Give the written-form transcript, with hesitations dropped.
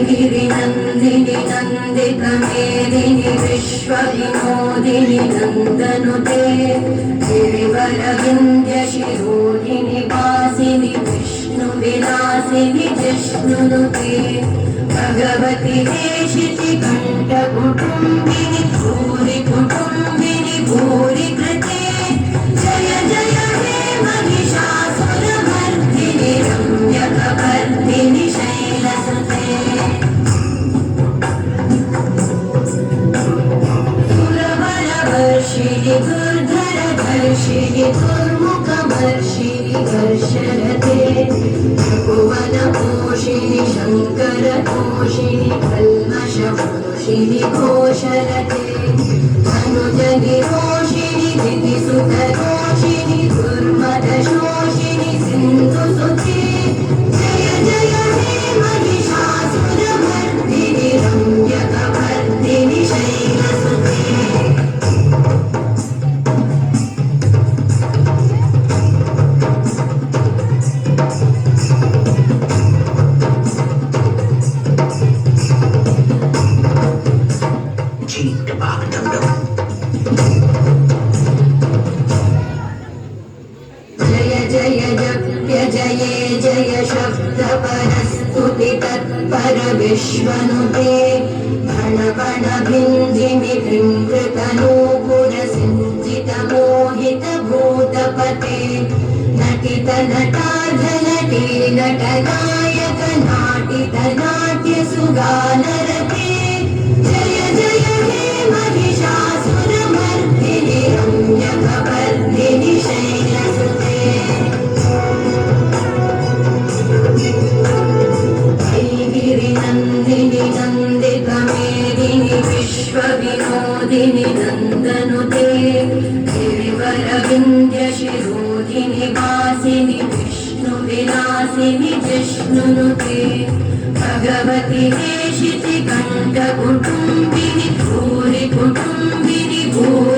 गिरिनन्दिनि नन्दितमेदिनि विश्वविनोदिनि नन्दनुते गिरिवरविन्द्यशिरोधिनि वासिनि विष्णुविलासिनि जिष्णुनुते भगवति देशिति कण्ठकुटुम्बिनि भूरि कुटुम्बिनि भूरि कृते जय जय हे महिषासुरमर्दिनि रम्यकपर्दिनि शैलसुते सुरवरवर्षिणि दुर्धरधर्षिणि दुर्मुखवर्षिणि वर्षरते भुवनपोषिणि शङ्करतोषिणि कल्मषपोषिणि घोषरते अनुजनिरोषिणि दितिसुतरोषिणि दुर्मदशोषिणि सिन्धुसुते जय जय हे महिषासुरमर्दिनि रम्यकपर्दिनि शैलसुते जय जय जप्य जये जय शब्दपरस्तुति तत्पर विश्वनुते भण भण भिञ्जिमि भृङ्कृतनूपुर सिञ्चित मोहित भूतपते नटित नटार्ध नटी नटनायक नाटित नाट्य सुगानरते जय जय हे महिषासुरमर्दिनि रम्यकपर्दिनि शैलसुते गिरिनन्दिनि नन्दितमेदिनि विश्वविनोदिनि नन्दनुते गिरिवरविन्द्यशिरोधिनि वासिनि विष्णुविलासिनि जिष्णुनुते भगवति देशिति कण्ठकुटुम्बिनि भूरि कुटुम्बिनि भूरि